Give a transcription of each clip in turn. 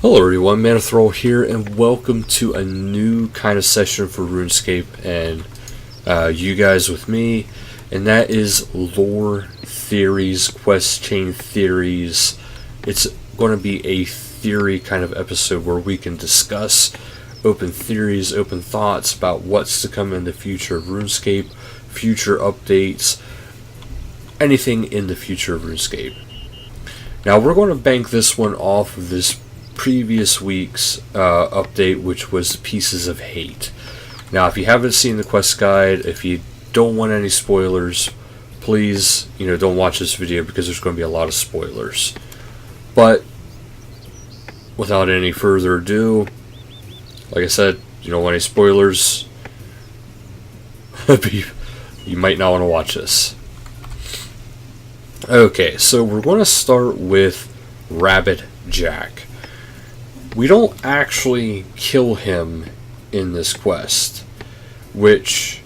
Hello everyone, Manathrall here, and welcome to a new kind of session for RuneScape, and you guys with me, and that is lore theories, quest chain theories. It's going to be a theory kind of episode where we can discuss open theories, open thoughts about what's to come in the future of RuneScape, future updates, anything in the future of RuneScape. Now we're going to bank this one off of this previous week's update, which was Pieces of Hate. Now, if you haven't seen the quest guide, if you don't want any spoilers, please, don't watch this video because there's going to be a lot of spoilers. But without any further ado, like I said, you don't want any spoilers. You might not want to watch this. Okay, so we're going to start with Rabbit Jack. We don't actually kill him in this quest, which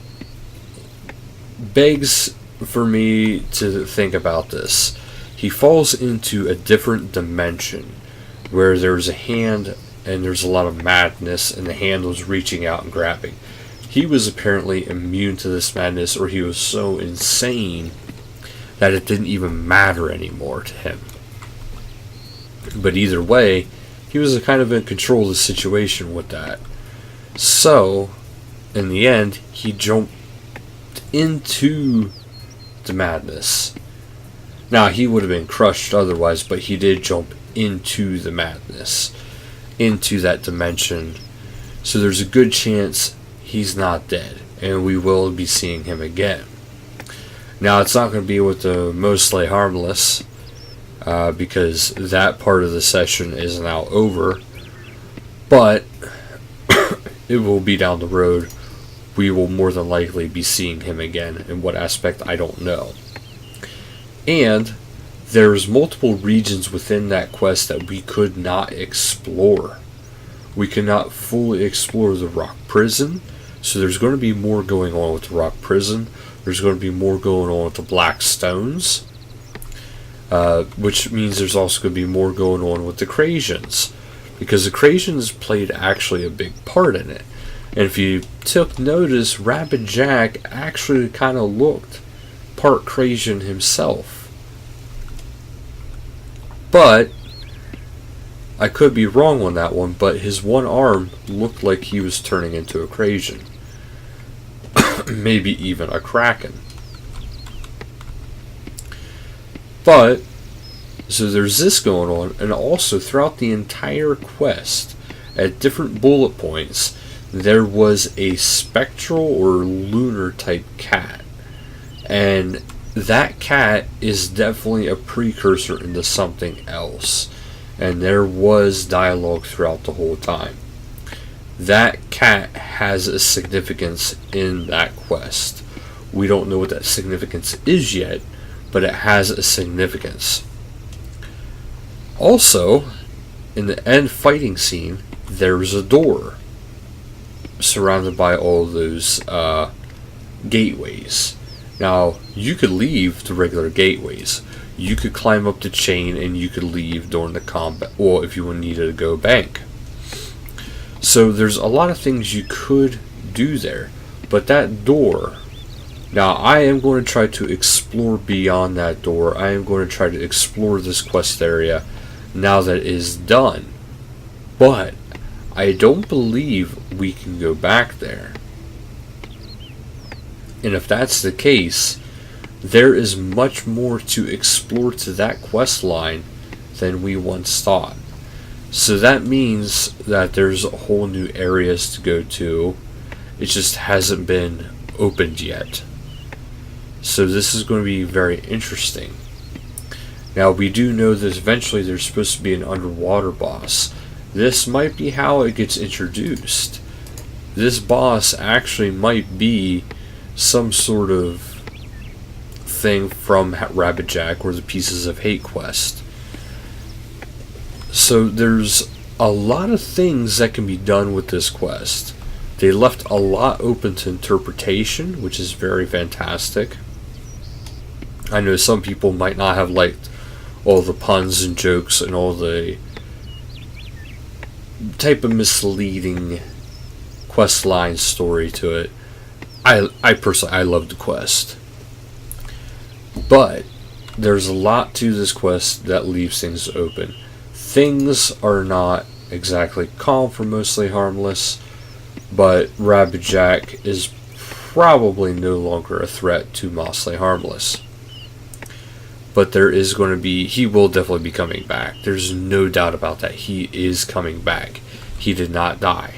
begs for me to think about this. He falls into a different dimension where there's a hand and there's a lot of madness, and the hand was reaching out and grabbing. He was apparently immune to this madness, or he was so insane that it didn't even matter anymore to him. But either way, he was kind of in control of the situation with that. So, in the end, he jumped into the madness. Now, he would have been crushed otherwise, but he did jump into the madness, into that dimension. So there's a good chance he's not dead, and we will be seeing him again. Now, it's not going to be with the Mostly Harmless, because that part of the session is now over, but it will be down the road. We will more than likely be seeing him again. In what aspect, I don't know. And there's multiple regions within that quest that we could not explore. We could not fully explore the Rock Prison, so there's going to be more going on with the Rock Prison. There's going to be more going on with the Black Stones. Which means there's also going to be more going on with the Crasians, because the Crasians played actually a big part in it. And if you took notice, Rabbit Jack actually kind of looked part Crasian himself. But I could be wrong on that one, but his one arm looked like he was turning into a Crasian. Maybe even a Kraken. But, so there's this going on, and also throughout the entire quest, at different bullet points, there was a spectral or lunar type cat. And that cat is definitely a precursor into something else. And there was dialogue throughout the whole time. That cat has a significance in that quest. We don't know what that significance is yet, but it has a significance. Also, in the end fighting scene, there's a door surrounded by all those gateways. Now, you could leave the regular gateways. You could climb up the chain and you could leave during the combat, or if you needed to go bank. So there's a lot of things you could do there, but that door. Now, I am going to try to explore beyond that door. I am going to try to explore this quest area now that it is done. But I don't believe we can go back there. And if that's the case, there is much more to explore to that quest line than we once thought. So that means that there's a whole new areas to go to. It just hasn't been opened yet. So this is going to be very interesting. Now, we do know that eventually there's supposed to be an underwater boss. This might be how it gets introduced. This boss actually might be some sort of thing from Rabbit Jack or the Pieces of Hate quest. So there's a lot of things that can be done with this quest. They left a lot open to interpretation, which is very fantastic. I know some people might not have liked all the puns and jokes and all the type of misleading quest line story to it. I personally, I love the quest. But there's a lot to this quest that leaves things open. Things are not exactly calm for Mostly Harmless, but Rabbit Jack is probably no longer a threat to Mostly Harmless. But there is going to be, he will definitely be coming back. There's no doubt about that. He is coming back. He did not die.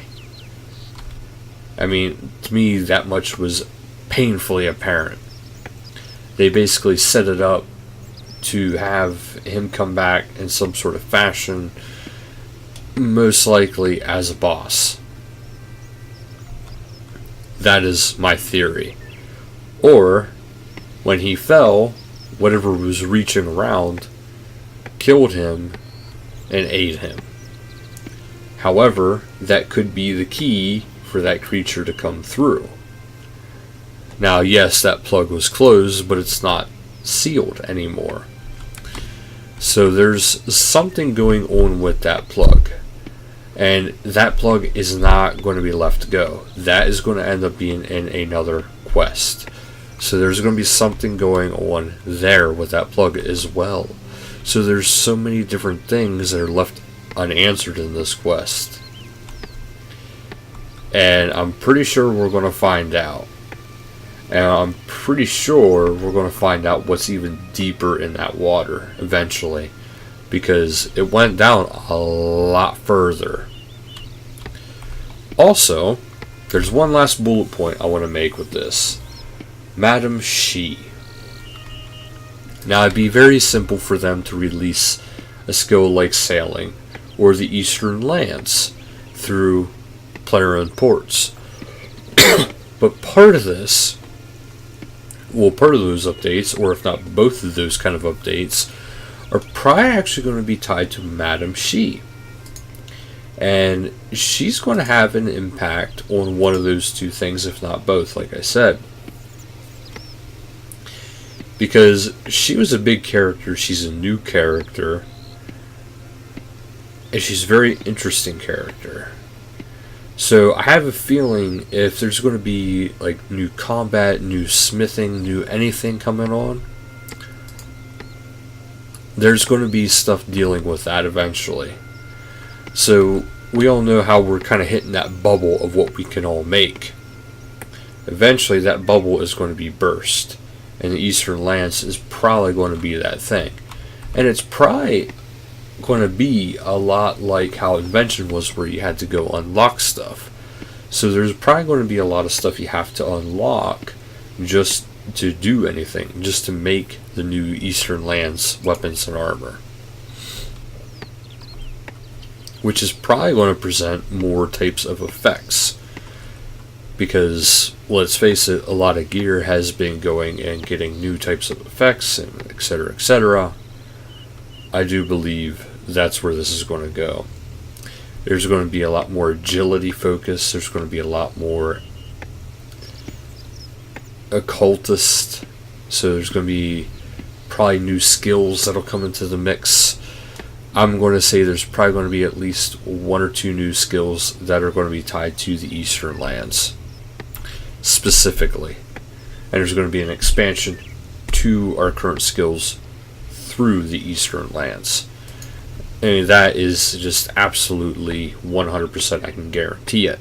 I mean, to me, that much was painfully apparent. They basically set it up to have him come back in some sort of fashion, most likely as a boss. That is my theory. Or, when he fell, whatever was reaching around killed him and ate him. However, that could be the key for that creature to come through. Now, yes, that plug was closed, but it's not sealed anymore. So there's something going on with that plug. And that plug is not going to be left to go. That is going to end up being in another quest. So there's going to be something going on there with that plug as well. So there's so many different things that are left unanswered in this quest. And I'm pretty sure we're going to find out. And I'm pretty sure we're going to find out what's even deeper in that water eventually. Because it went down a lot further. Also, there's one last bullet point I want to make with this. Madam She. Now, it'd be very simple for them to release a skill like Sailing or the Eastern Lands through player-owned ports. But part of this, well, part of those updates, or if not both of those kind of updates, are probably actually going to be tied to Madam She. And she's going to have an impact on one of those two things, if not both, like I said. Because she was a big character, she's a new character, and she's a very interesting character. So I have a feeling if there's going to be like new combat, new smithing, new anything coming on, there's going to be stuff dealing with that eventually. So we all know how we're kind of hitting that bubble of what we can all make. Eventually that bubble is going to be burst. And the Eastern Lands is probably going to be that thing. And it's probably going to be a lot like how Invention was, where you had to go unlock stuff. So there's probably going to be a lot of stuff you have to unlock just to do anything, just to make the new Eastern Lands weapons and armor. Which is probably going to present more types of effects. Because, let's face it, a lot of gear has been going and getting new types of effects, and etc., etc. I do believe that's where this is going to go. There's going to be a lot more agility focus. There's going to be a lot more occultist. So there's going to be probably new skills that'll come into the mix. I'm going to say there's probably going to be at least one or two new skills that are going to be tied to the Eastern Lands. Specifically. And there's going to be an expansion to our current skills through the Eastern Lands. And that is just absolutely 100%, I can guarantee it.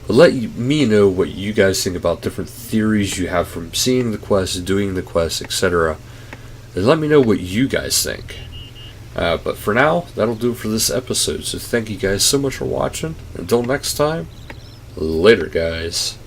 But let me know what you guys think about different theories you have from seeing the quest, doing the quest, etc. And let me know what you guys think. But for now, that'll do it for this episode. So thank you guys so much for watching. Until next time, later guys.